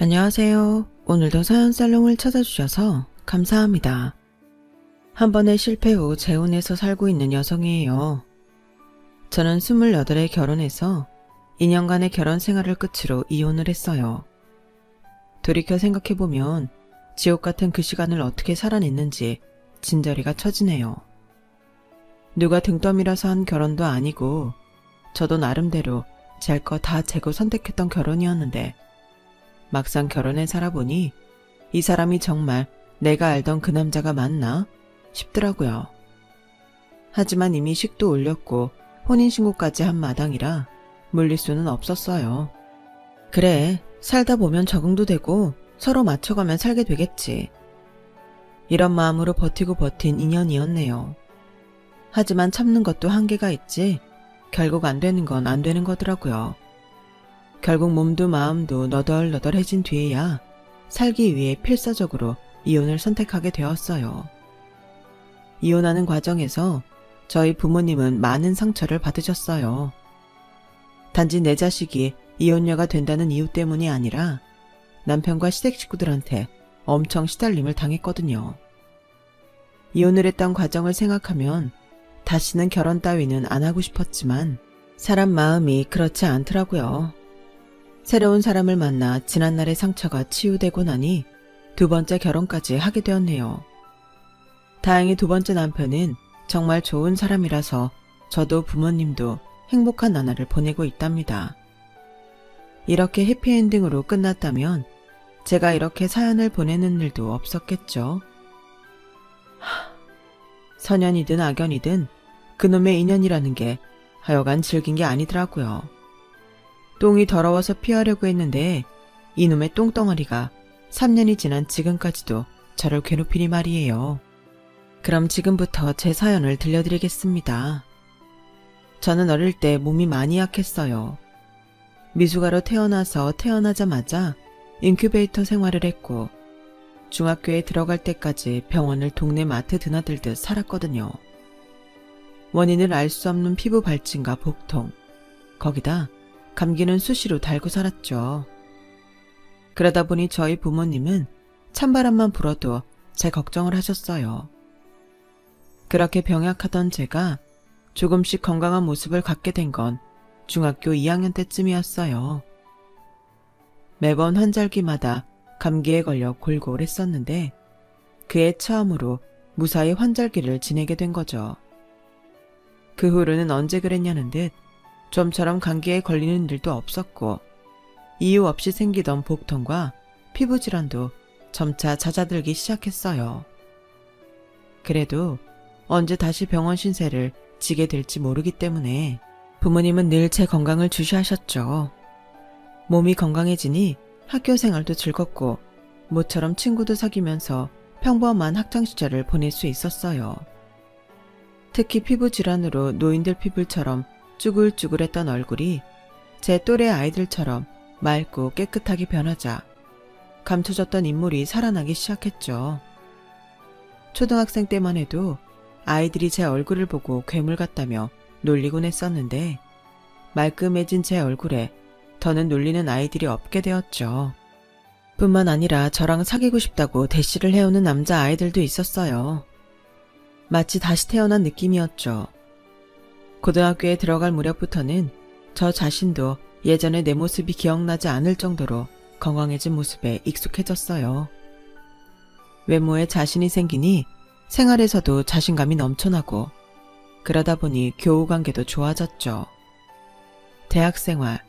안녕하세요. 오늘도 사연살롱을 찾아주셔서 감사합니다. 한 번의 실패 후 재혼해서 살고 있는 여성이에요. 저는 28에 결혼해서 2년간의 결혼 생활을 끝으로 이혼을 했어요. 돌이켜 생각해보면 지옥 같은 그 시간을 어떻게 살아냈는지 진저리가 처지네요. 누가 등떠밀어서 한 결혼도 아니고 저도 나름대로 제 할 거 다 재고 선택했던 결혼이었는데 막상 결혼해 살아보니 이 사람이 정말 내가 알던 그 남자가 맞나 싶더라고요. 하지만 이미 식도 올렸고 혼인신고까지 한 마당이라 물릴 수는 없었어요. 그래, 살다 보면 적응도 되고 서로 맞춰가면 살게 되겠지. 이런 마음으로 버티고 버틴 인연이었네요. 하지만 참는 것도 한계가 있지 결국 안 되는 건 안 되는 거더라고요. 결국 몸도 마음도 너덜너덜해진 뒤에야 살기 위해 필사적으로 이혼을 선택하게 되었어요. 이혼하는 과정에서 저희 부모님은 많은 상처를 받으셨어요. 단지 내 자식이 이혼녀가 된다는 이유 때문이 아니라 남편과 시댁 식구들한테 엄청 시달림을 당했거든요. 이혼을 했던 과정을 생각하면 다시는 결혼 따위는 안 하고 싶었지만 사람 마음이 그렇지 않더라고요. 새로운 사람을 만나 지난날의 상처가 치유되고 나니 두 번째 결혼까지 하게 되었네요. 다행히 두 번째 남편은 정말 좋은 사람이라서 저도 부모님도 행복한 나날을 보내고 있답니다. 이렇게 해피엔딩으로 끝났다면 제가 이렇게 사연을 보내는 일도 없었겠죠. 선연이든 악연이든 그놈의 인연이라는 게 하여간 즐긴 게 아니더라고요. 똥이 더러워서 피하려고 했는데 이놈의 똥덩어리가 3년이 지난 지금까지도 저를 괴롭히니 말이에요. 그럼 지금부터 제 사연을 들려드리겠습니다. 저는 어릴 때 몸이 많이 약했어요. 미숙아로 태어나서 태어나자마자 인큐베이터 생활을 했고 중학교에 들어갈 때까지 병원을 동네 마트 드나들듯 살았거든요. 원인을 알 수 없는 피부 발진과 복통, 거기다 감기는 수시로 달고 살았죠. 그러다 보니 저희 부모님은 찬바람만 불어도 제 걱정을 하셨어요. 그렇게 병약하던 제가 조금씩 건강한 모습을 갖게 된 건 중학교 2학년 때쯤이었어요. 매번 환절기마다 감기에 걸려 골골했었는데 그해 처음으로 무사히 환절기를 지내게 된 거죠. 그 후로는 언제 그랬냐는 듯 좀처럼 감기에 걸리는 일도 없었고 이유 없이 생기던 복통과 피부질환도 점차 잦아들기 시작했어요. 그래도 언제 다시 병원 신세를 지게 될지 모르기 때문에 부모님은 늘 제 건강을 주시하셨죠. 몸이 건강해지니 학교 생활도 즐겁고 모처럼 친구도 사귀면서 평범한 학창시절을 보낼 수 있었어요. 특히 피부질환으로 노인들 피부처럼 쭈글쭈글했던 얼굴이 제 또래 아이들처럼 맑고 깨끗하게 변하자 감춰졌던 인물이 살아나기 시작했죠. 초등학생 때만 해도 아이들이 제 얼굴을 보고 괴물 같다며 놀리곤 했었는데 말끔해진 제 얼굴에 더는 놀리는 아이들이 없게 되었죠. 뿐만 아니라 저랑 사귀고 싶다고 대시를 해오는 남자 아이들도 있었어요. 마치 다시 태어난 느낌이었죠. 고등학교에 들어갈 무렵부터는 저 자신도 예전의 내 모습이 기억나지 않을 정도로 건강해진 모습에 익숙해졌어요. 외모에 자신이 생기니 생활에서도 자신감이 넘쳐나고 그러다 보니 교우 관계도 좋아졌죠. 대학생활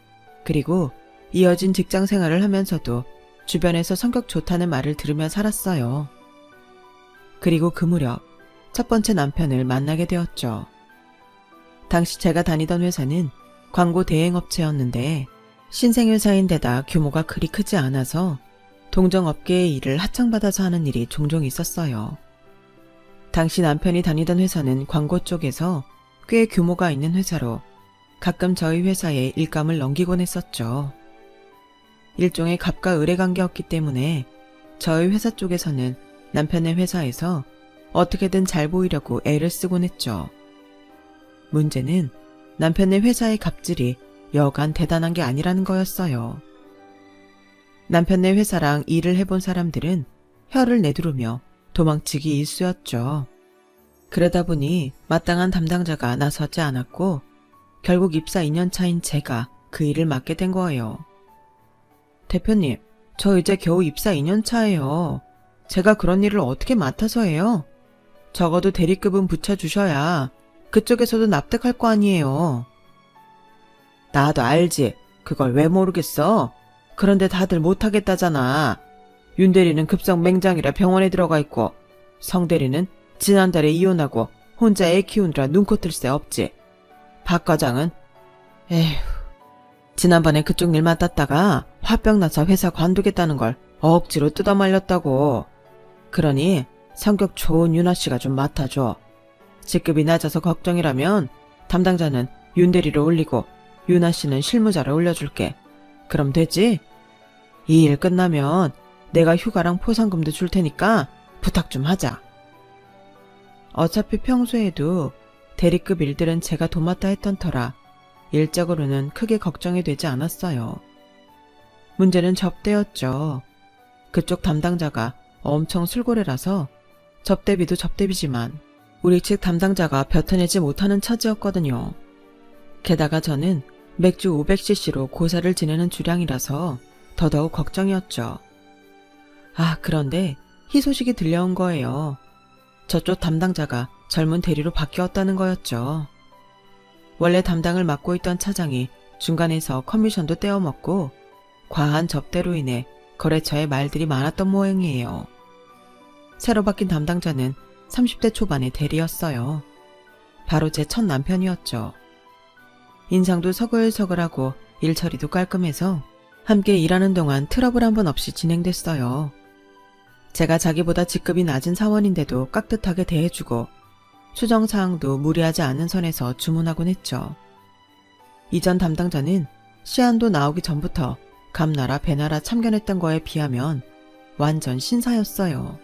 그리고 이어진 직장생활을 하면서도 주변에서 성격 좋다는 말을 들으며 살았어요. 그리고 그 무렵 첫 번째 남편을 만나게 되었죠. 당시 제가 다니던 회사는 광고 대행업체였는데 신생회사인데다 규모가 그리 크지 않아서 동정업계의 일을 하청받아서 하는 일이 종종 있었어요. 당시 남편이 다니던 회사는 광고 쪽에서 꽤 규모가 있는 회사로 가끔 저희 회사에 일감을 넘기곤 했었죠. 일종의 갑과 을의 관계였기 때문에 저희 회사 쪽에서는 남편의 회사에서 어떻게든 잘 보이려고 애를 쓰곤 했죠. 문제는 남편의 회사의 갑질이 여간 대단한 게 아니라는 거였어요. 남편네 회사랑 일을 해본 사람들은 혀를 내두르며 도망치기 일쑤였죠. 그러다 보니 마땅한 담당자가 나서지 않았고 결국 입사 2년 차인 제가 그 일을 맡게 된 거예요. 대표님, 저 이제 겨우 입사 2년 차예요. 제가 그런 일을 어떻게 맡아서 해요? 적어도 대리급은 붙여주셔야 그쪽에서도 납득할 거 아니에요. 나도 알지. 그걸 왜 모르겠어? 그런데 다들 못하겠다잖아. 윤 대리는 급성 맹장이라 병원에 들어가 있고 성 대리는 지난달에 이혼하고 혼자 애 키우느라 눈코 뜰 새 없지. 박 과장은 에휴, 지난번에 그쪽 일 맡았다가 화병 나서 회사 관두겠다는 걸 억지로 뜯어말렸다고. 그러니 성격 좋은 윤아 씨가 좀 맡아줘. 직급이 낮아서 걱정이라면 담당자는 윤 대리를 올리고 윤아 씨는 실무자를 올려줄게. 그럼 되지? 이 일 끝나면 내가 휴가랑 포상금도 줄 테니까 부탁 좀 하자. 어차피 평소에도 대리급 일들은 제가 도맡아 했던 터라 일적으로는 크게 걱정이 되지 않았어요. 문제는 접대였죠. 그쪽 담당자가 엄청 술고래라서 접대비도 접대비지만 우리 측 담당자가 벼텨내지 못하는 처지였거든요. 게다가 저는 맥주 500cc로 고사를 지내는 주량이라서 더더욱 걱정이었죠. 아, 그런데 희소식이 들려온 거예요. 저쪽 담당자가 젊은 대리로 바뀌었다는 거였죠. 원래 담당을 맡고 있던 차장이 중간에서 커미션도 떼어먹고 과한 접대로 인해 거래처에 말들이 많았던 모양이에요. 새로 바뀐 담당자는 30대 초반의 대리였어요. 바로 제 첫 남편이었죠. 인상도 서글서글하고 일처리도 깔끔해서 함께 일하는 동안 트러블 한 번 없이 진행됐어요. 제가 자기보다 직급이 낮은 사원인데도 깍듯하게 대해주고 수정사항도 무리하지 않은 선에서 주문하곤 했죠. 이전 담당자는 시안도 나오기 전부터 감나라 배나라 참견했던 거에 비하면 완전 신사였어요.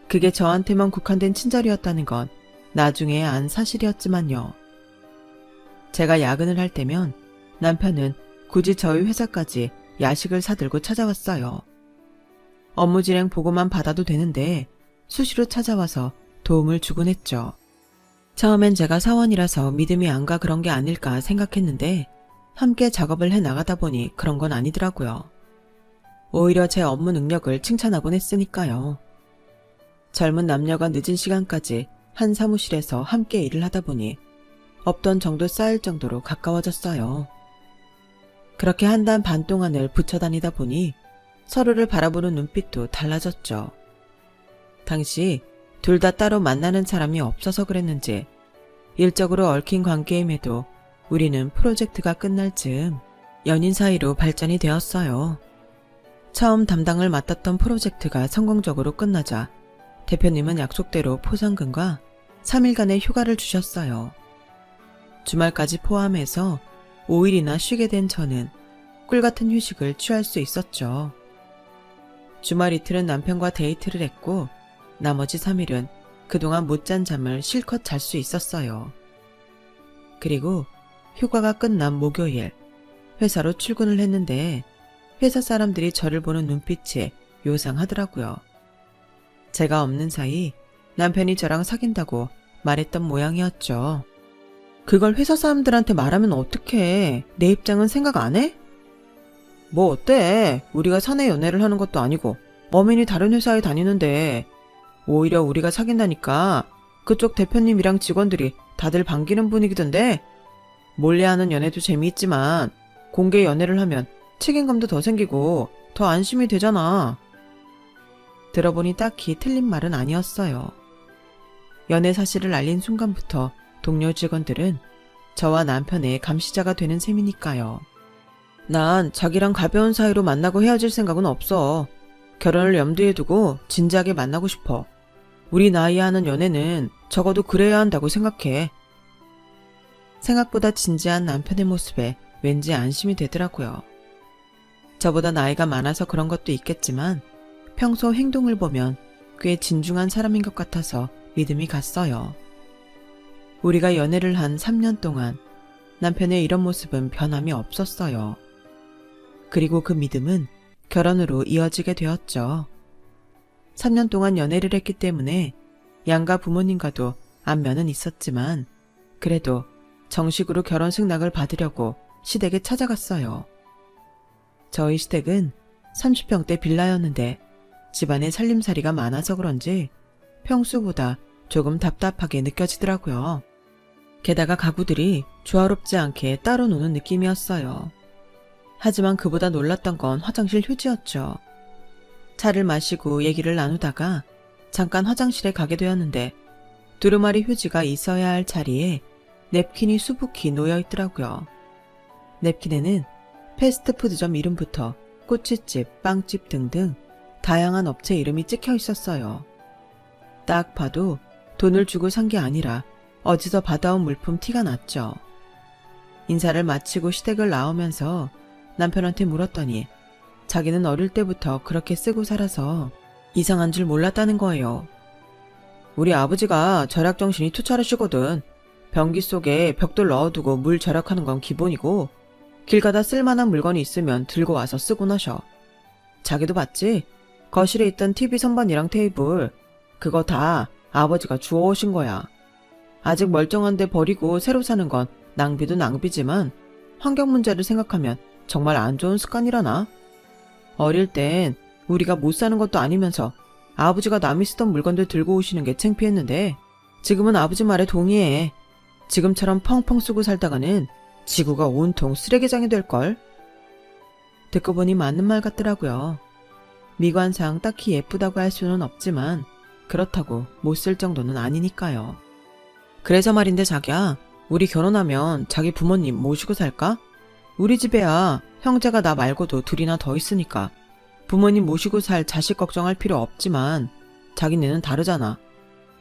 그게 저한테만 국한된 친절이었다는 건 나중에 안 사실이었지만요. 제가 야근을 할 때면 남편은 굳이 저희 회사까지 야식을 사들고 찾아왔어요. 업무 진행 보고만 받아도 되는데 수시로 찾아와서 도움을 주곤 했죠. 처음엔 제가 사원이라서 믿음이 안 가 그런 게 아닐까 생각했는데 함께 작업을 해 나가다 보니 그런 건 아니더라고요. 오히려 제 업무 능력을 칭찬하곤 했으니까요. 젊은 남녀가 늦은 시간까지 한 사무실에서 함께 일을 하다 보니 없던 정도 쌓일 정도로 가까워졌어요. 그렇게 한 달 반 동안을 붙여 다니다 보니 서로를 바라보는 눈빛도 달라졌죠. 당시 둘 다 따로 만나는 사람이 없어서 그랬는지 일적으로 얽힌 관계임에도 우리는 프로젝트가 끝날 즈음 연인 사이로 발전이 되었어요. 처음 담당을 맡았던 프로젝트가 성공적으로 끝나자 대표님은 약속대로 포상금과 3일간의 휴가를 주셨어요. 주말까지 포함해서 5일이나 쉬게 된 저는 꿀같은 휴식을 취할 수 있었죠. 주말 이틀은 남편과 데이트를 했고 나머지 3일은 그동안 못 잔 잠을 실컷 잘 수 있었어요. 그리고 휴가가 끝난 목요일 회사로 출근을 했는데 회사 사람들이 저를 보는 눈빛이 요상하더라고요. 제가 없는 사이 남편이 저랑 사귄다고 말했던 모양이었죠. 그걸 회사 사람들한테 말하면 어떡해. 내 입장은 생각 안 해? 뭐 어때? 우리가 사내 연애를 하는 것도 아니고 어민이 다른 회사에 다니는데 오히려 우리가 사귄다니까 그쪽 대표님이랑 직원들이 다들 반기는 분위기던데 몰래하는 연애도 재미있지만 공개 연애를 하면 책임감도 더 생기고 더 안심이 되잖아. 들어보니 딱히 틀린 말은 아니었어요. 연애 사실을 알린 순간부터 동료 직원들은 저와 남편의 감시자가 되는 셈이니까요. 난 자기랑 가벼운 사이로 만나고 헤어질 생각은 없어. 결혼을 염두에 두고 진지하게 만나고 싶어. 우리 나이에 하는 연애는 적어도 그래야 한다고 생각해. 생각보다 진지한 남편의 모습에 왠지 안심이 되더라고요. 저보다 나이가 많아서 그런 것도 있겠지만 평소 행동을 보면 꽤 진중한 사람인 것 같아서 믿음이 갔어요. 우리가 연애를 한 3년 동안 남편의 이런 모습은 변함이 없었어요. 그리고 그 믿음은 결혼으로 이어지게 되었죠. 3년 동안 연애를 했기 때문에 양가 부모님과도 안면은 있었지만 그래도 정식으로 결혼 승낙을 받으려고 시댁에 찾아갔어요. 저희 시댁은 30평대 빌라였는데 집안에 살림살이가 많아서 그런지 평소보다 조금 답답하게 느껴지더라고요. 게다가 가구들이 조화롭지 않게 따로 노는 느낌이었어요. 하지만 그보다 놀랐던 건 화장실 휴지였죠. 차를 마시고 얘기를 나누다가 잠깐 화장실에 가게 되었는데 두루마리 휴지가 있어야 할 자리에 냅킨이 수북히 놓여 있더라고요. 냅킨에는 패스트푸드점 이름부터 꼬치집, 빵집 등등 다양한 업체 이름이 찍혀 있었어요. 딱 봐도 돈을 주고 산 게 아니라 어디서 받아온 물품 티가 났죠. 인사를 마치고 시댁을 나오면서 남편한테 물었더니 자기는 어릴 때부터 그렇게 쓰고 살아서 이상한 줄 몰랐다는 거예요. 우리 아버지가 절약정신이 투철하시거든. 변기 속에 벽돌 넣어두고 물 절약하는 건 기본이고 길 가다 쓸만한 물건이 있으면 들고 와서 쓰고 나셔. 자기도 봤지? 거실에 있던 TV 선반이랑 테이블 그거 다 아버지가 주워오신 거야. 아직 멀쩡한데 버리고 새로 사는 건 낭비도 낭비지만 환경 문제를 생각하면 정말 안 좋은 습관이라나? 어릴 땐 우리가 못 사는 것도 아니면서 아버지가 남이 쓰던 물건들 들고 오시는 게 창피했는데 지금은 아버지 말에 동의해. 지금처럼 펑펑 쓰고 살다가는 지구가 온통 쓰레기장이 될걸? 듣고 보니 맞는 말 같더라고요. 미관상 딱히 예쁘다고 할 수는 없지만 그렇다고 못 쓸 정도는 아니니까요. 그래서 말인데 자기야, 우리 결혼하면 자기 부모님 모시고 살까? 우리 집에야 형제가 나 말고도 둘이나 더 있으니까 부모님 모시고 살 자식 걱정할 필요 없지만 자기네는 다르잖아.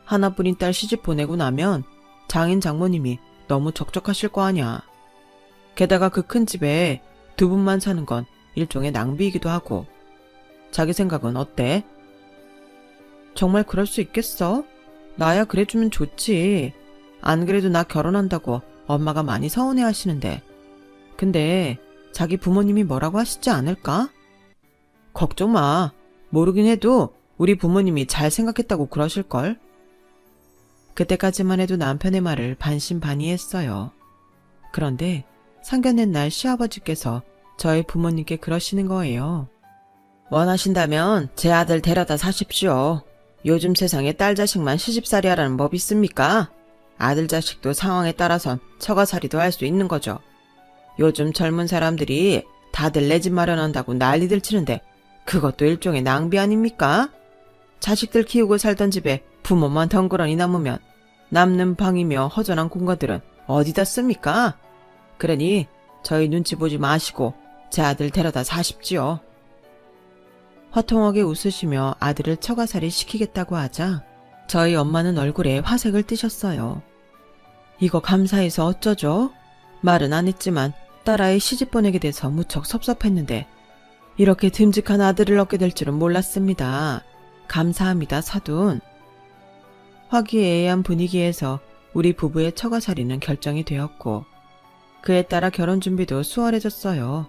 하나뿐인 딸 시집 보내고 나면 장인 장모님이 너무 적적하실 거 아냐. 게다가 그 큰 집에 두 분만 사는 건 일종의 낭비이기도 하고. 자기 생각은 어때? 정말 그럴 수 있겠어? 나야 그래주면 좋지. 안 그래도 나 결혼한다고 엄마가 많이 서운해 하시는데. 근데 자기 부모님이 뭐라고 하시지 않을까? 걱정 마. 모르긴 해도 우리 부모님이 잘 생각했다고 그러실걸? 그때까지만 해도 남편의 말을 반신반의했어요. 그런데 상견례 날 시아버지께서 저희 부모님께 그러시는 거예요. 원하신다면 제 아들 데려다 사십시오. 요즘 세상에 딸 자식만 시집살이 하라는 법 있습니까? 아들 자식도 상황에 따라선 처가살이도 할 수 있는 거죠. 요즘 젊은 사람들이 다들 내 집 마련한다고 난리들 치는데 그것도 일종의 낭비 아닙니까? 자식들 키우고 살던 집에 부모만 덩그러니 남으면 남는 방이며 허전한 공간들은 어디다 씁니까? 그러니 저희 눈치 보지 마시고 제 아들 데려다 사십시오. 화통하게 웃으시며 아들을 처가살이 시키겠다고 하자 저희 엄마는 얼굴에 화색을 띠셨어요. 이거 감사해서 어쩌죠? 말은 안 했지만 딸아이 시집 보내게 돼서 무척 섭섭했는데 이렇게 듬직한 아들을 얻게 될 줄은 몰랐습니다. 감사합니다, 사돈. 화기애애한 분위기에서 우리 부부의 처가살이는 결정이 되었고 그에 따라 결혼 준비도 수월해졌어요.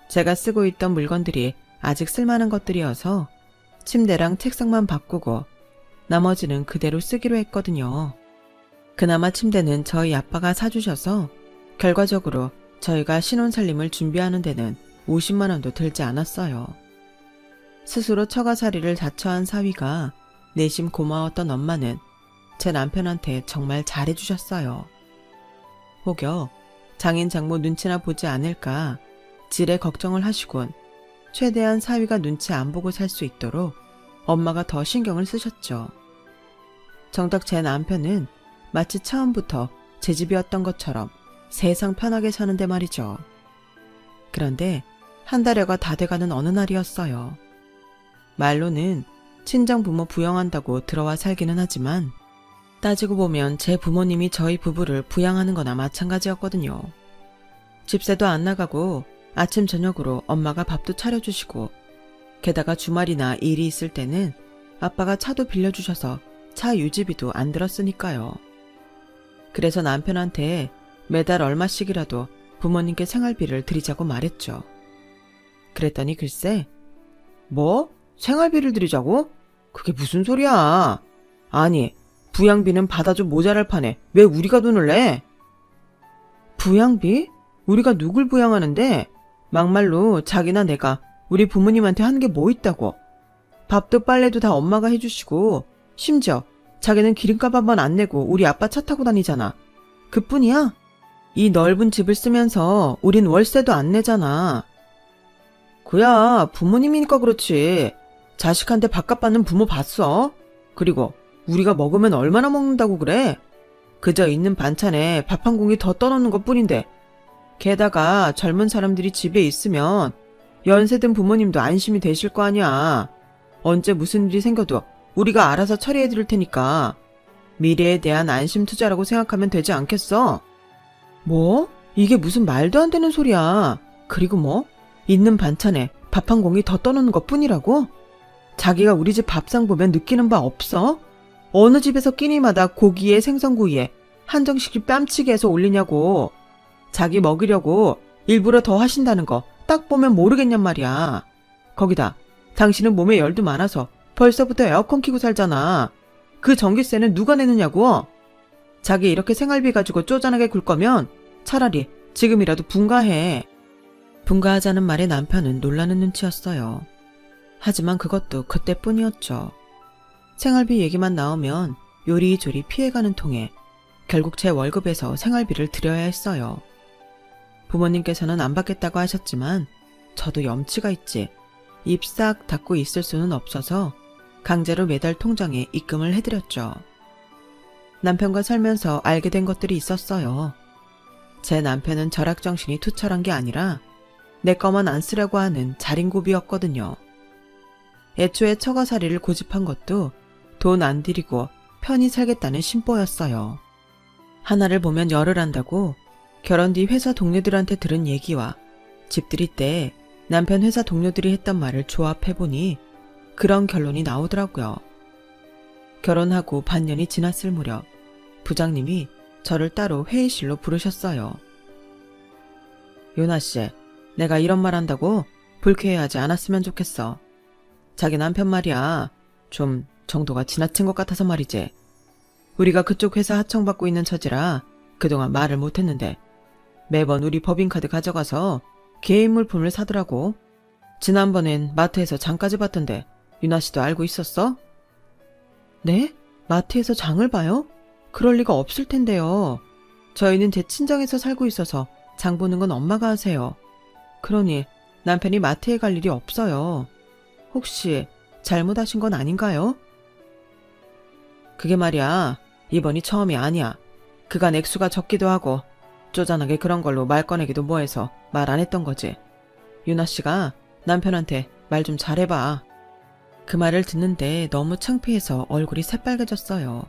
제가 쓰고 있던 물건들이 아직 쓸만한 것들이어서 침대랑 책상만 바꾸고 나머지는 그대로 쓰기로 했거든요. 그나마 침대는 저희 아빠가 사주셔서 결과적으로 저희가 신혼살림을 준비하는 데는 50만 원도 들지 않았어요. 스스로 처가살이를 자처한 사위가 내심 고마웠던 엄마는 제 남편한테 정말 잘해주셨어요. 혹여 장인 장모 눈치나 보지 않을까 지레 걱정을 하시곤 최대한 사위가 눈치 안 보고 살 수 있도록 엄마가 더 신경을 쓰셨죠. 정작 제 남편은 마치 처음부터 제 집이었던 것처럼 세상 편하게 사는데 말이죠. 그런데 한 달여가 다 돼가는 어느 날이었어요. 말로는 친정부모 부양한다고 들어와 살기는 하지만 따지고 보면 제 부모님이 저희 부부를 부양하는 거나 마찬가지였거든요. 집세도 안 나가고 아침 저녁으로 엄마가 밥도 차려주시고 게다가 주말이나 일이 있을 때는 아빠가 차도 빌려주셔서 차 유지비도 안 들었으니까요. 그래서 남편한테 매달 얼마씩이라도 부모님께 생활비를 드리자고 말했죠. 그랬더니 글쎄, 뭐? 생활비를 드리자고? 그게 무슨 소리야? 아니, 부양비는 받아도 모자랄 판에 왜 우리가 돈을 내? 부양비? 우리가 누굴 부양하는데? 막말로 자기나 내가 우리 부모님한테 하는 게 뭐 있다고. 밥도 빨래도 다 엄마가 해주시고, 심지어 자기는 기름값 한 번 안 내고 우리 아빠 차 타고 다니잖아. 그뿐이야? 이 넓은 집을 쓰면서 우린 월세도 안 내잖아. 그야 부모님이니까 그렇지. 자식한테 밥값 받는 부모 봤어? 그리고 우리가 먹으면 얼마나 먹는다고 그래? 그저 있는 반찬에 밥 한 공기 더 떠놓는 것뿐인데, 게다가 젊은 사람들이 집에 있으면 연세든 부모님도 안심이 되실 거 아니야. 언제 무슨 일이 생겨도 우리가 알아서 처리해 드릴 테니까 미래에 대한 안심 투자라고 생각하면 되지 않겠어? 뭐? 이게 무슨 말도 안 되는 소리야. 그리고 뭐? 있는 반찬에 밥 한 공기 더 떠놓는 것뿐이라고? 자기가 우리 집 밥상 보면 느끼는 바 없어? 어느 집에서 끼니마다 고기에 생선구이에 한정식이 뺨치게 해서 올리냐고. 자기 먹이려고 일부러 더 하신다는 거 딱 보면 모르겠냔 말이야. 거기다 당신은 몸에 열도 많아서 벌써부터 에어컨 켜고 살잖아. 그 전기세는 누가 내느냐고. 자기 이렇게 생활비 가지고 쪼잔하게 굴 거면 차라리 지금이라도 분가해. 분가하자는 말에 남편은 놀라는 눈치였어요. 하지만 그것도 그때뿐이었죠. 생활비 얘기만 나오면 요리조리 피해가는 통에 결국 제 월급에서 생활비를 드려야 했어요. 부모님께서는 안 받겠다고 하셨지만 저도 염치가 있지 입 싹 닫고 있을 수는 없어서 강제로 매달 통장에 입금을 해드렸죠. 남편과 살면서 알게 된 것들이 있었어요. 제 남편은 절약정신이 투철한 게 아니라 내 거만 안 쓰려고 하는 자린고비였거든요. 애초에 처가살이를 고집한 것도 돈 안 들이고 편히 살겠다는 심보였어요. 하나를 보면 열을 안다고 결혼 뒤 회사 동료들한테 들은 얘기와 집들이 때 남편 회사 동료들이 했던 말을 조합해보니 그런 결론이 나오더라고요. 결혼하고 반년이 지났을 무렵 부장님이 저를 따로 회의실로 부르셨어요. 윤아씨, 내가 이런 말 한다고 불쾌해하지 않았으면 좋겠어. 자기 남편 말이야. 좀 정도가 지나친 것 같아서 말이지. 우리가 그쪽 회사 하청받고 있는 처지라 그동안 말을 못했는데 매번 우리 법인카드 가져가서 개인 물품을 사더라고. 지난번엔 마트에서 장까지 봤던데 윤아씨도 알고 있었어? 네? 마트에서 장을 봐요? 그럴 리가 없을 텐데요. 저희는 제 친정에서 살고 있어서 장 보는 건 엄마가 하세요. 그러니 남편이 마트에 갈 일이 없어요. 혹시 잘못하신 건 아닌가요? 그게 말이야, 이번이 처음이 아니야. 그간 액수가 적기도 하고 쪼잔하게 그런 걸로 말 꺼내기도 뭐해서 말 안 했던 거지. 윤아씨가 남편한테 말 좀 잘해봐. 그 말을 듣는데 너무 창피해서 얼굴이 새빨개졌어요.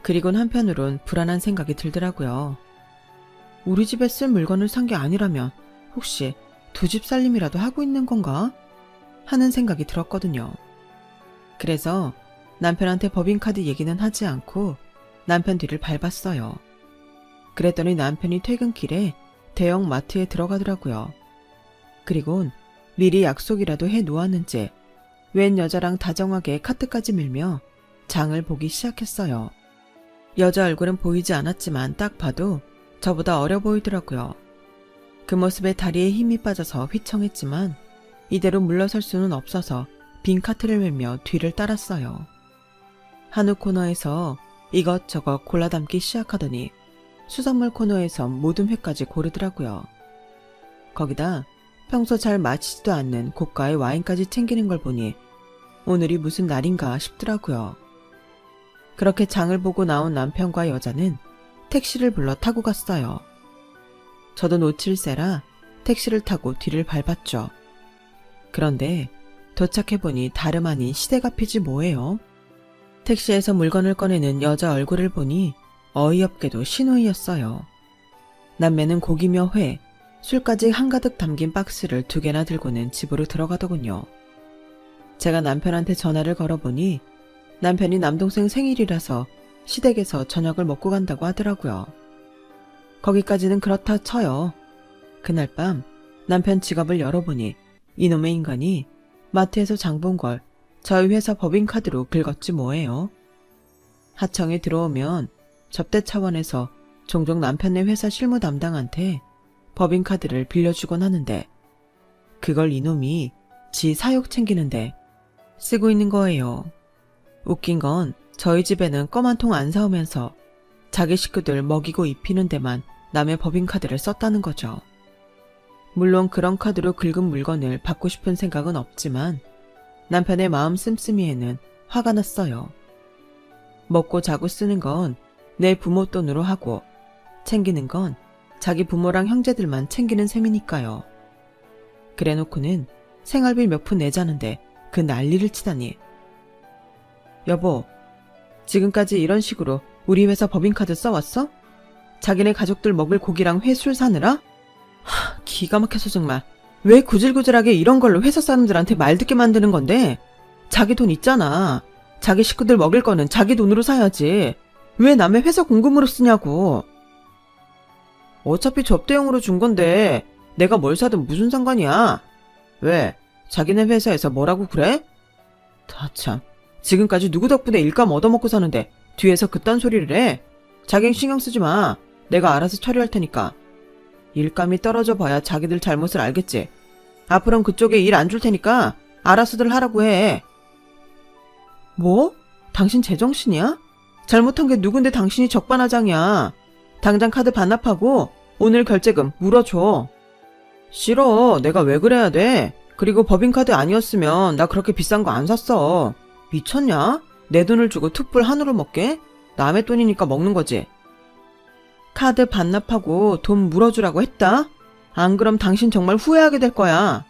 그리곤 한편으론 불안한 생각이 들더라고요. 우리 집에 쓸 물건을 산 게 아니라면 혹시 두 집 살림이라도 하고 있는 건가? 하는 생각이 들었거든요. 그래서 남편한테 법인카드 얘기는 하지 않고 남편 뒤를 밟았어요. 그랬더니 남편이 퇴근길에 대형 마트에 들어가더라고요. 그리곤 미리 약속이라도 해 놓았는지 웬 여자랑 다정하게 카트까지 밀며 장을 보기 시작했어요. 여자 얼굴은 보이지 않았지만 딱 봐도 저보다 어려 보이더라고요. 그 모습에 다리에 힘이 빠져서 휘청했지만 이대로 물러설 수는 없어서 빈 카트를 밀며 뒤를 따랐어요. 한우 코너에서 이것저것 골라 담기 시작하더니 수산물 코너에서 모든 회까지 고르더라고요. 거기다 평소 잘 마시지도 않는 고가의 와인까지 챙기는 걸 보니 오늘이 무슨 날인가 싶더라고요. 그렇게 장을 보고 나온 남편과 여자는 택시를 불러 타고 갔어요. 저도 놓칠세라 택시를 타고 뒤를 밟았죠. 그런데 도착해보니 다름 아닌 시대가피지 뭐예요. 택시에서 물건을 꺼내는 여자 얼굴을 보니 어이없게도 신우이였어요. 남매는 고기며 회, 술까지 한가득 담긴 박스를 2개나 들고는 집으로 들어가더군요. 제가 남편한테 전화를 걸어보니 남편이 남동생 생일이라서 시댁에서 저녁을 먹고 간다고 하더라고요. 거기까지는 그렇다 쳐요. 그날 밤 남편 지갑을 열어보니 이놈의 인간이 마트에서 장 본 걸 저희 회사 법인카드로 긁었지 뭐예요. 하청에 들어오면 접대 차원에서 종종 남편네 회사 실무 담당한테 법인카드를 빌려주곤 하는데 그걸 이놈이 지 사욕 챙기는데 쓰고 있는 거예요. 웃긴 건 저희 집에는 껌 한 통 안 사오면서 자기 식구들 먹이고 입히는 데만 남의 법인카드를 썼다는 거죠. 물론 그런 카드로 긁은 물건을 받고 싶은 생각은 없지만 남편의 마음 씀씀이에는 화가 났어요. 먹고 자고 쓰는 건 내 부모 돈으로 하고 챙기는 건 자기 부모랑 형제들만 챙기는 셈이니까요. 그래놓고는 생활비 몇 푼 내자는데 그 난리를 치다니. 여보, 지금까지 이런 식으로 우리 회사 법인카드 써왔어? 자기네 가족들 먹을 고기랑 회 술 사느라? 기가 막혀서 정말. 왜 구질구질하게 이런 걸로 회사 사람들한테 말 듣게 만드는 건데? 자기 돈 있잖아. 자기 식구들 먹을 거는 자기 돈으로 사야지. 왜 남의 회사 공금으로 쓰냐고. 어차피 접대용으로 준 건데 내가 뭘 사든 무슨 상관이야. 왜? 자기네 회사에서 뭐라고 그래? 다 참. 지금까지 누구 덕분에 일감 얻어먹고 사는데 뒤에서 그딴 소리를 해? 자긴 신경 쓰지 마. 내가 알아서 처리할 테니까. 일감이 떨어져 봐야 자기들 잘못을 알겠지. 앞으로는 그쪽에 일 안 줄 테니까 알아서들 하라고 해. 뭐? 당신 제정신이야? 잘못한 게 누군데 당신이 적반하장이야. 당장 카드 반납하고 오늘 결제금 물어줘. 싫어. 내가 왜 그래야 돼? 그리고 법인카드 아니었으면 나 그렇게 비싼 거 안 샀어. 미쳤냐? 내 돈을 주고 툭불 한우를 먹게? 남의 돈이니까 먹는 거지. 카드 반납하고 돈 물어주라고 했다? 안 그럼 당신 정말 후회하게 될 거야.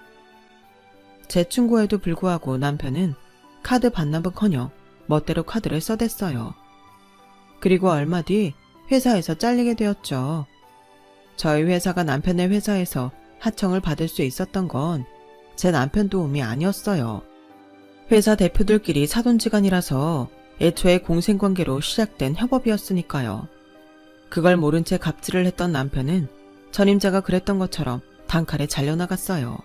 제 충고에도 불구하고 남편은 카드 반납은커녕 멋대로 카드를 써댔어요. 그리고 얼마 뒤 회사에서 잘리게 되었죠. 저희 회사가 남편의 회사에서 하청을 받을 수 있었던 건 제 남편 도움이 아니었어요. 회사 대표들끼리 사돈지간이라서 애초에 공생관계로 시작된 협업이었으니까요. 그걸 모른 채 갑질을 했던 남편은 전임자가 그랬던 것처럼 단칼에 잘려나갔어요.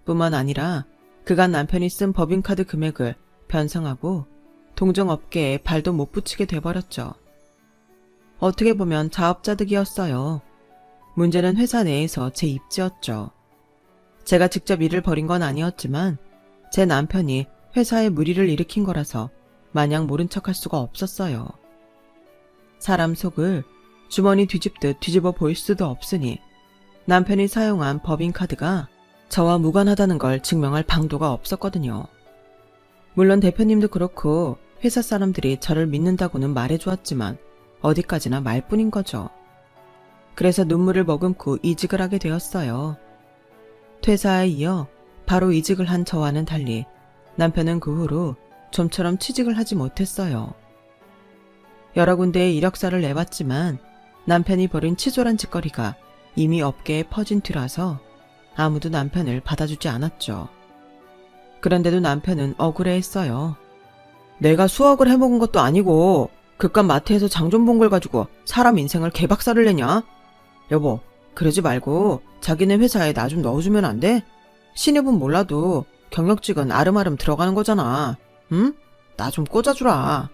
뿐만 아니라 그간 남편이 쓴 법인카드 금액을 변상하고 동종업계에 발도 못 붙이게 돼버렸죠. 어떻게 보면 자업자득이었어요. 문제는 회사 내에서 제 입지였죠. 제가 직접 일을 벌인 건 아니었지만 제 남편이 회사에 무리를 일으킨 거라서 마냥 모른 척할 수가 없었어요. 사람 속을 주머니 뒤집듯 뒤집어 보일 수도 없으니 남편이 사용한 법인카드가 저와 무관하다는 걸 증명할 방도가 없었거든요. 물론 대표님도 그렇고 회사 사람들이 저를 믿는다고는 말해주었지만 어디까지나 말뿐인 거죠. 그래서 눈물을 머금고 이직을 하게 되었어요. 퇴사에 이어 바로 이직을 한 저와는 달리 남편은 그 후로 좀처럼 취직을 하지 못했어요. 여러 군데에 이력서를 내봤지만 남편이 벌인 치졸한 짓거리가 이미 업계에 퍼진 뒤라서 아무도 남편을 받아주지 않았죠. 그런데도 남편은 억울해했어요. 내가 수억을 해먹은 것도 아니고 그깟 마트에서 장 좀 본 걸 가지고 사람 인생을 개박살을 내냐? 여보, 그러지 말고 자기네 회사에 나 좀 넣어주면 안 돼? 신입은 몰라도 경력직은 아름아름 들어가는 거잖아. 응? 나 좀 꽂아주라.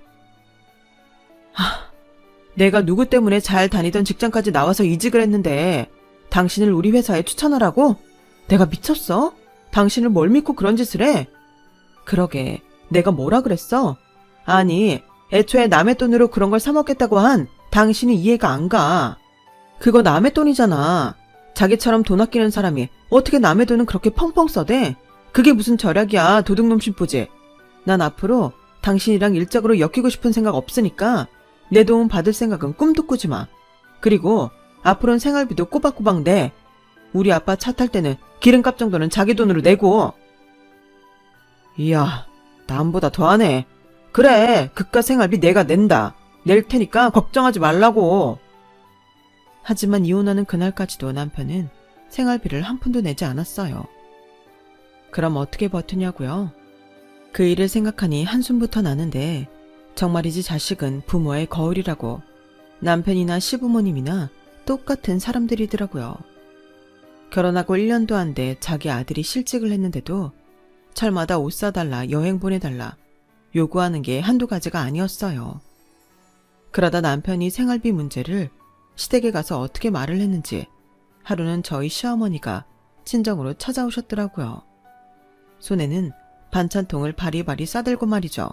내가 누구 때문에 잘 다니던 직장까지 나와서 이직을 했는데 당신을 우리 회사에 추천하라고? 내가 미쳤어? 당신을 뭘 믿고 그런 짓을 해? 그러게, 내가 뭐라 그랬어? 아니, 애초에 남의 돈으로 그런 걸 사먹겠다고 한 당신이 이해가 안 가. 그거 남의 돈이잖아. 자기처럼 돈 아끼는 사람이 어떻게 남의 돈은 그렇게 펑펑 써대? 그게 무슨 절약이야, 도둑놈 심보지. 난 앞으로 당신이랑 일적으로 엮이고 싶은 생각 없으니까 내 도움 받을 생각은 꿈도 꾸지 마. 그리고 앞으로는 생활비도 꼬박꼬박 내. 우리 아빠 차 탈 때는 기름값 정도는 자기 돈으로 내고. 이야, 남보다 더하네. 그래, 그깟 생활비 내가 낸다. 낼 테니까 걱정하지 말라고. 하지만 이혼하는 그날까지도 남편은 생활비를 한 푼도 내지 않았어요. 그럼 어떻게 버티냐고요? 그 일을 생각하니 한숨부터 나는데 정말이지 자식은 부모의 거울이라고. 남편이나 시부모님이나 똑같은 사람들이더라고요. 결혼하고 1년도 안 돼 자기 아들이 실직을 했는데도 철마다 옷 사달라, 여행 보내달라 요구하는 게 한두 가지가 아니었어요. 그러다 남편이 생활비 문제를 시댁에 가서 어떻게 말을 했는지 하루는 저희 시어머니가 친정으로 찾아오셨더라고요. 손에는 반찬통을 바리바리 싸들고 말이죠.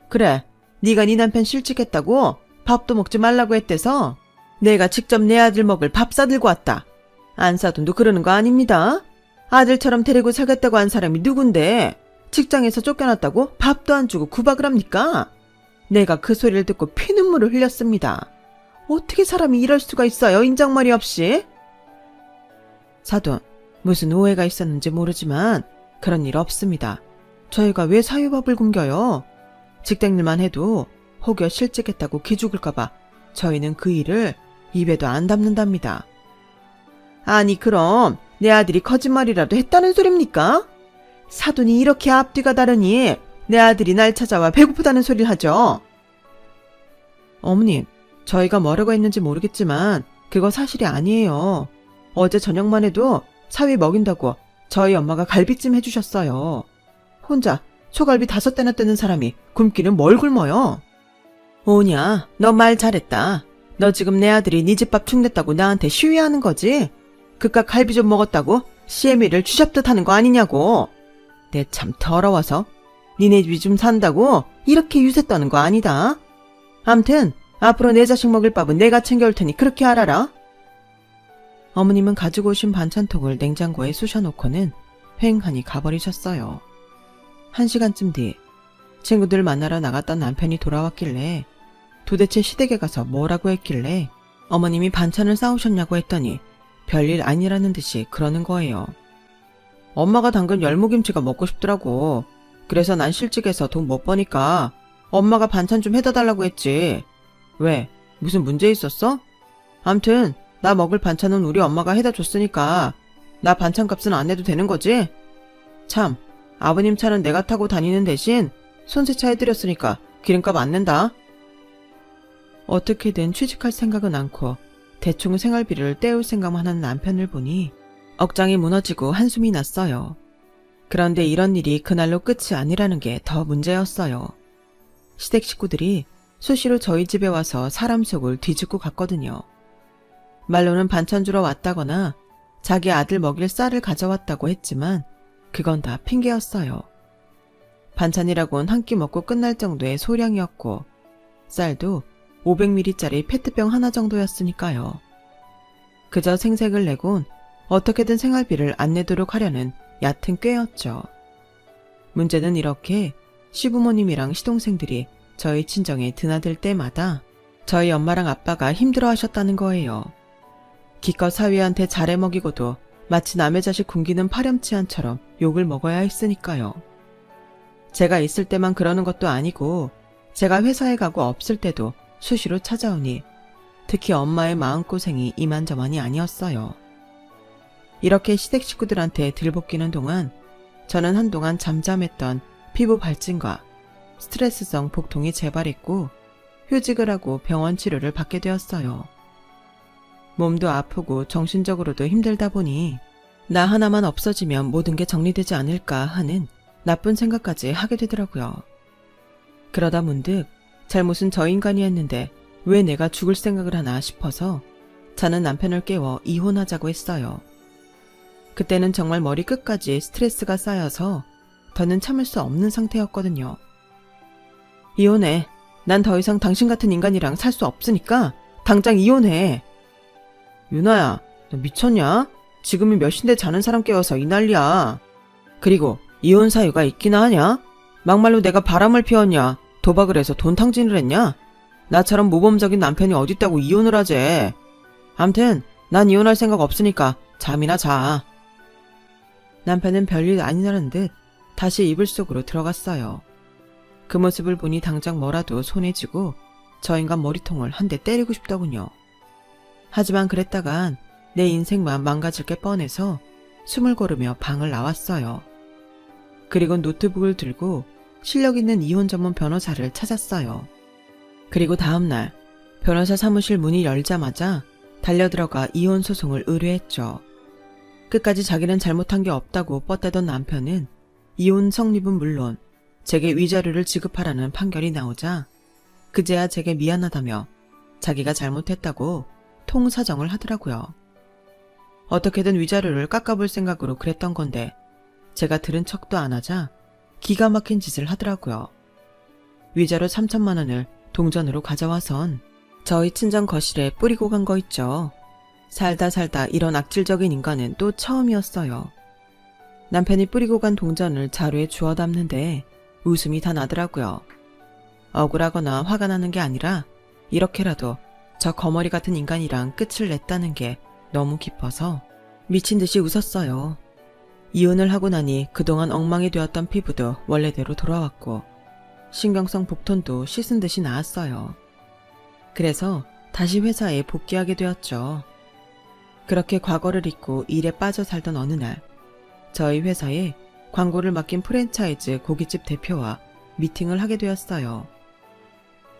그래, 네가 네 남편 실직했다고 밥도 먹지 말라고 했대서 내가 직접 내 아들 먹을 밥 싸들고 왔다. 안 사돈도 그러는 거 아닙니다. 아들처럼 데리고 살겠다고 한 사람이 누군데 직장에서 쫓겨났다고 밥도 안 주고 구박을 합니까? 내가 그 소리를 듣고 피눈물을 흘렸습니다. 어떻게 사람이 이럴 수가 있어요, 인정머리 없이? 사돈, 무슨 오해가 있었는지 모르지만 그런 일 없습니다. 저희가 왜 사위밥을 굶겨요? 직장일만 해도 혹여 실직했다고 기죽을까봐 저희는 그 일을 입에도 안 담는답니다. 아니 그럼 내 아들이 거짓말이라도 했다는 소립니까? 사돈이 이렇게 앞뒤가 다르니 내 아들이 날 찾아와 배고프다는 소리를 하죠. 어머님, 저희가 뭐라고 했는지 모르겠지만 그거 사실이 아니에요. 어제 저녁만 해도 사위 먹인다고 저희 엄마가 갈비찜 해주셨어요. 혼자 소갈비 5대나 뜨는 사람이 굶기는 뭘 굶어요? 오냐, 너 말 잘했다. 너 지금 내 아들이 네 집밥 축냈다고 나한테 시위하는 거지? 그깟 갈비 좀 먹었다고 시애미를 쥐잡듯 하는 거 아니냐고. 내 참 더러워서 니네 집이 좀 산다고 이렇게 유세 떠는 거 아니다. 암튼 앞으로 내 자식 먹을 밥은 내가 챙겨올 테니 그렇게 알아라. 어머님은 가지고 오신 반찬통을 냉장고에 쑤셔놓고는 휑하니 가버리셨어요. 1시간쯤 뒤 친구들 만나러 나갔던 남편이 돌아왔길래 도대체 시댁에 가서 뭐라고 했길래 어머님이 반찬을 싸우셨냐고 했더니 별일 아니라는 듯이 그러는 거예요. 엄마가 담근 열무김치가 먹고 싶더라고. 그래서 난 실직해서 돈 못 버니까 엄마가 반찬 좀 해다 달라고 했지. 왜? 무슨 문제 있었어? 암튼 나 먹을 반찬은 우리 엄마가 해다 줬으니까 나 반찬값은 안 내도 되는 거지? 참, 아버님 차는 내가 타고 다니는 대신 손세차 해드렸으니까 기름값 안 낸다. 어떻게든 취직할 생각은 않고 대충 생활비를 떼울 생각만 하는 남편을 보니 억장이 무너지고 한숨이 났어요. 그런데 이런 일이 그날로 끝이 아니라는 게 더 문제였어요. 시댁 식구들이 수시로 저희 집에 와서 사람 속을 뒤집고 갔거든요. 말로는 반찬 주러 왔다거나 자기 아들 먹일 쌀을 가져왔다고 했지만 그건 다 핑계였어요. 반찬이라곤 한 끼 먹고 끝날 정도의 소량이었고 쌀도 500ml짜리 페트병 하나 정도였으니까요. 그저 생색을 내곤 어떻게든 생활비를 안 내도록 하려는 얕은 꾀였죠. 문제는 이렇게 시부모님이랑 시동생들이 저희 친정에 드나들 때마다 저희 엄마랑 아빠가 힘들어하셨다는 거예요. 기껏 사위한테 잘해 먹이고도 마치 남의 자식 굶기는 파렴치한처럼 욕을 먹어야 했으니까요. 제가 있을 때만 그러는 것도 아니고 제가 회사에 가고 없을 때도 수시로 찾아오니 특히 엄마의 마음고생이 이만저만이 아니었어요. 이렇게 시댁 식구들한테 들볶이는 동안 저는 한동안 잠잠했던 피부 발진과 스트레스성 복통이 재발했고 휴직을 하고 병원 치료를 받게 되었어요. 몸도 아프고 정신적으로도 힘들다 보니 나 하나만 없어지면 모든 게 정리되지 않을까 하는 나쁜 생각까지 하게 되더라고요. 그러다 문득 잘못은 저 인간이 했는데 왜 내가 죽을 생각을 하나 싶어서 자는 남편을 깨워 이혼하자고 했어요. 그때는 정말 머리 끝까지 스트레스가 쌓여서 더는 참을 수 없는 상태였거든요. 이혼해. 난 더 이상 당신 같은 인간이랑 살 수 없으니까 당장 이혼해. 유나야, 너 미쳤냐? 지금이 몇 시인데 자는 사람 깨워서 이 난리야. 그리고 이혼 사유가 있기나 하냐? 막말로 내가 바람을 피웠냐? 도박을 해서 돈 탕진을 했냐? 나처럼 모범적인 남편이 어딨다고 이혼을 하재. 암튼 난 이혼할 생각 없으니까 잠이나 자. 남편은 별일 아니라는 듯 다시 이불 속으로 들어갔어요. 그 모습을 보니 당장 뭐라도 손에 쥐고 저 인간 머리통을 한 대 때리고 싶더군요. 하지만 그랬다간 내 인생만 망가질 게 뻔해서 숨을 고르며 방을 나왔어요. 그리고 노트북을 들고 실력 있는 이혼 전문 변호사를 찾았어요. 그리고 다음날 변호사 사무실 문이 열자마자 달려들어가 이혼 소송을 의뢰했죠. 끝까지 자기는 잘못한 게 없다고 뻗대던 남편은 이혼 성립은 물론 제게 위자료를 지급하라는 판결이 나오자 그제야 제게 미안하다며 자기가 잘못했다고 통사정을 하더라고요. 어떻게든 위자료를 깎아볼 생각으로 그랬던 건데 제가 들은 척도 안 하자 기가 막힌 짓을 하더라고요. 위자료 3천만 원을 동전으로 가져와선 저희 친정 거실에 뿌리고 간 거 있죠. 살다 이런 악질적인 인간은 또 처음이었어요. 남편이 뿌리고 간 동전을 자루에 주워 담는데 웃음이 다 나더라고요. 억울하거나 화가 나는 게 아니라 이렇게라도 저 거머리 같은 인간이랑 끝을 냈다는 게 너무 기뻐서 미친 듯이 웃었어요. 이혼을 하고 나니 그동안 엉망이 되었던 피부도 원래대로 돌아왔고 신경성 복통도 씻은 듯이 나았어요. 그래서 다시 회사에 복귀하게 되었죠. 그렇게 과거를 잊고 일에 빠져 살던 어느 날 저희 회사에 광고를 맡긴 프랜차이즈 고깃집 대표와 미팅을 하게 되었어요.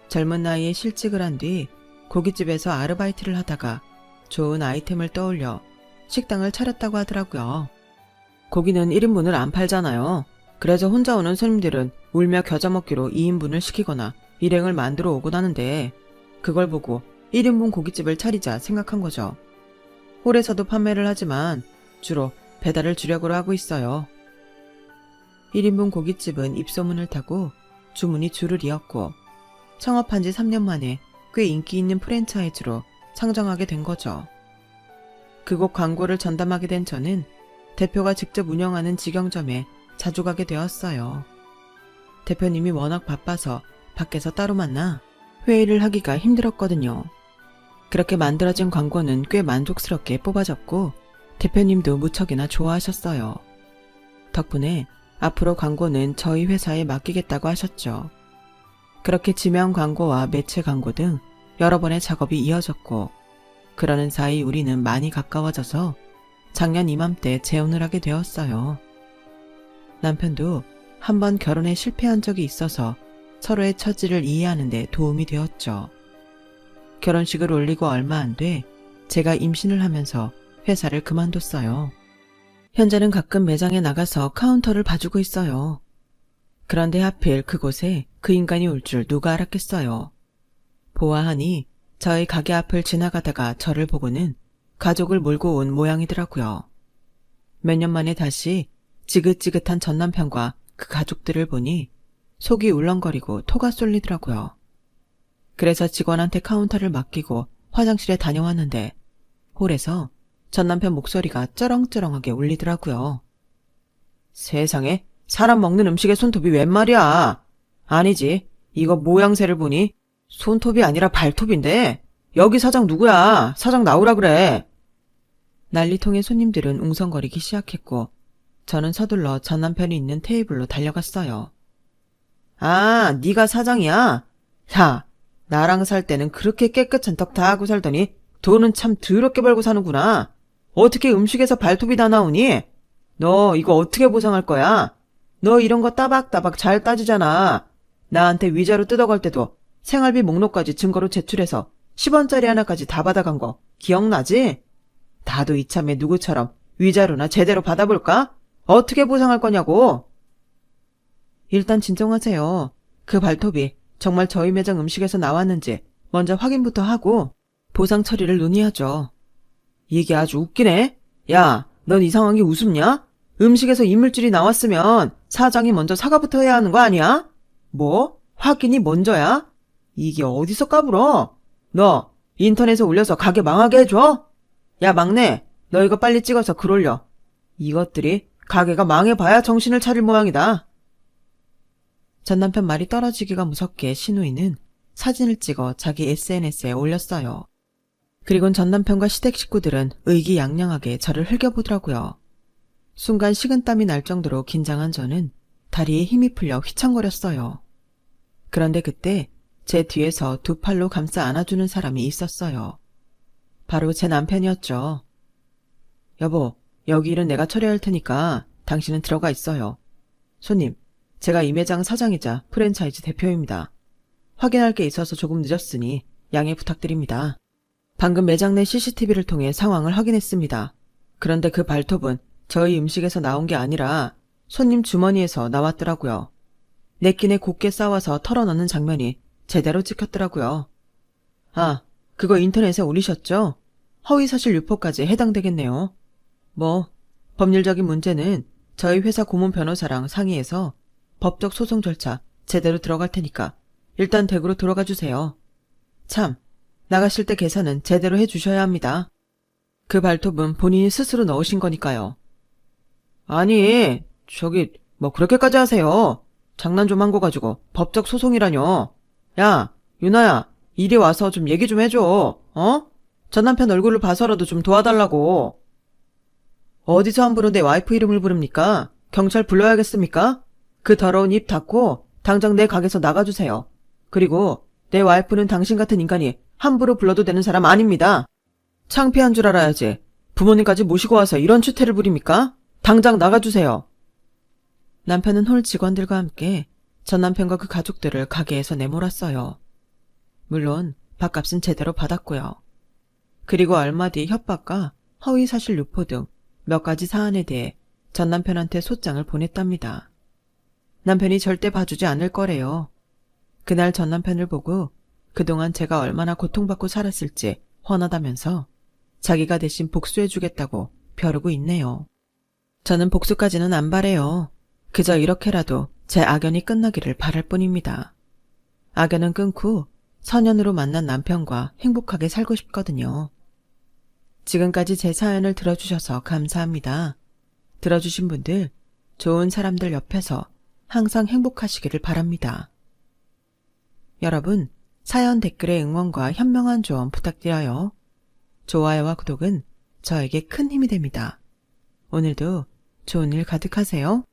젊은 나이에 실직을 한 뒤 고깃집에서 아르바이트를 하다가 좋은 아이템을 떠올려 식당을 차렸다고 하더라고요. 고기는 1인분을 안 팔잖아요. 그래서 혼자 오는 손님들은 울며 겨자 먹기로 2인분을 시키거나 일행을 만들어 오곤 하는데 그걸 보고 1인분 고깃집을 차리자 생각한 거죠. 홀에서도 판매를 하지만 주로 배달을 주력으로 하고 있어요. 1인분 고깃집은 입소문을 타고 주문이 줄을 이었고 창업한 지 3년 만에 꽤 인기 있는 프랜차이즈로 상장하게 된 거죠. 그곳 광고를 전담하게 된 저는 대표가 직접 운영하는 직영점에 자주 가게 되었어요. 대표님이 워낙 바빠서 밖에서 따로 만나 회의를 하기가 힘들었거든요. 그렇게 만들어진 광고는 꽤 만족스럽게 뽑아졌고 대표님도 무척이나 좋아하셨어요. 덕분에 앞으로 광고는 저희 회사에 맡기겠다고 하셨죠. 그렇게 지명 광고와 매체 광고 등 여러 번의 작업이 이어졌고 그러는 사이 우리는 많이 가까워져서 작년 이맘때 재혼을 하게 되었어요. 남편도 한번 결혼에 실패한 적이 있어서 서로의 처지를 이해하는 데 도움이 되었죠. 결혼식을 올리고 얼마 안 돼 제가 임신을 하면서 회사를 그만뒀어요. 현재는 가끔 매장에 나가서 카운터를 봐주고 있어요. 그런데 하필 그곳에 그 인간이 올 줄 누가 알았겠어요. 보아하니 저희 가게 앞을 지나가다가 저를 보고는 가족을 몰고 온 모양이더라고요. 몇 년 만에 다시 지긋지긋한 전남편과 그 가족들을 보니 속이 울렁거리고 토가 쏠리더라고요. 그래서 직원한테 카운터를 맡기고 화장실에 다녀왔는데 홀에서 전남편 목소리가 쩌렁쩌렁하게 울리더라고요. 세상에 사람 먹는 음식에 손톱이 웬 말이야. 아니지, 이거 모양새를 보니 손톱이 아니라 발톱인데 여기 사장 누구야? 사장 나오라 그래. 난리통의 손님들은 웅성거리기 시작했고 저는 서둘러 전남편이 있는 테이블로 달려갔어요. 아, 네가 사장이야? 야, 나랑 살 때는 그렇게 깨끗한 턱 다 하고 살더니 돈은 참 더럽게 벌고 사는구나. 어떻게 음식에서 발톱이 다 나오니? 너 이거 어떻게 보상할 거야? 너 이런 거 따박따박 잘 따지잖아. 나한테 위자료 뜯어갈 때도 생활비 목록까지 증거로 제출해서 10원짜리 하나까지 다 받아간 거 기억나지? 나도 이참에 누구처럼 위자료나 제대로 받아볼까? 어떻게 보상할 거냐고. 일단 진정하세요. 그 발톱이 정말 저희 매장 음식에서 나왔는지 먼저 확인부터 하고 보상 처리를 논의하죠. 이게 아주 웃기네. 야, 넌 이상한 게 우습냐? 음식에서 이물질이 나왔으면 사장이 먼저 사과부터 해야 하는 거 아니야? 뭐? 확인이 먼저야? 이게 어디서 까불어? 너 인터넷에 올려서 가게 망하게 해줘? 야, 막내, 너 이거 빨리 찍어서 글 올려. 이것들이 가게가 망해봐야 정신을 차릴 모양이다. 전 남편 말이 떨어지기가 무섭게 신우이는 사진을 찍어 자기 SNS에 올렸어요. 그리곤 전 남편과 시댁 식구들은 의기양양하게 저를 흘겨보더라고요. 순간 식은땀이 날 정도로 긴장한 저는 다리에 힘이 풀려 휘청거렸어요. 그런데 그때 제 뒤에서 두 팔로 감싸 안아주는 사람이 있었어요. 바로 제 남편이었죠. 여보, 여기 일은 내가 처리할 테니까 당신은 들어가 있어요. 손님, 제가 이 매장 사장이자 프랜차이즈 대표입니다. 확인할 게 있어서 조금 늦었으니 양해 부탁드립니다. 방금 매장 내 CCTV를 통해 상황을 확인했습니다. 그런데 그 발톱은 저희 음식에서 나온 게 아니라 손님 주머니에서 나왔더라고요. 내끼네 곱게 싸와서 털어넣는 장면이 제대로 찍혔더라고요. 아, 그거 인터넷에 올리셨죠? 허위사실 유포까지 해당되겠네요. 뭐, 법률적인 문제는 저희 회사 고문 변호사랑 상의해서 법적 소송 절차 제대로 들어갈 테니까 일단 댁으로 들어가 주세요. 참, 나가실 때 계산은 제대로 해주셔야 합니다. 그 발톱은 본인이 스스로 넣으신 거니까요. 아니, 저기 뭐 그렇게까지 하세요. 장난 좀 한 거 가지고 법적 소송이라뇨. 야, 유나야, 이리 와서 좀 얘기 좀 해줘. 어? 전 남편 얼굴을 봐서라도 좀 도와달라고. 어디서 함부로 내 와이프 이름을 부릅니까? 경찰 불러야겠습니까? 그 더러운 입 닫고 당장 내 가게에서 나가주세요. 그리고 내 와이프는 당신 같은 인간이 함부로 불러도 되는 사람 아닙니다. 창피한 줄 알아야지. 부모님까지 모시고 와서 이런 추태를 부립니까? 당장 나가주세요. 남편은 홀 직원들과 함께 전 남편과 그 가족들을 가게에서 내몰았어요. 물론 밥값은 제대로 받았고요. 그리고 얼마 뒤 협박과 허위사실 유포 등 몇 가지 사안에 대해 전 남편한테 소장을 보냈답니다. 남편이 절대 봐주지 않을 거래요. 그날 전 남편을 보고 그동안 제가 얼마나 고통받고 살았을지 훤하다면서 자기가 대신 복수해주겠다고 벼르고 있네요. 저는 복수까지는 안 바래요. 그저 이렇게라도 제 악연이 끝나기를 바랄 뿐입니다. 악연은 끊고 선연으로 만난 남편과 행복하게 살고 싶거든요. 지금까지 제 사연을 들어주셔서 감사합니다. 들어주신 분들, 좋은 사람들 옆에서 항상 행복하시기를 바랍니다. 여러분, 사연 댓글에 응원과 현명한 조언 부탁드려요. 좋아요와 구독은 저에게 큰 힘이 됩니다. 오늘도 좋은 일 가득하세요.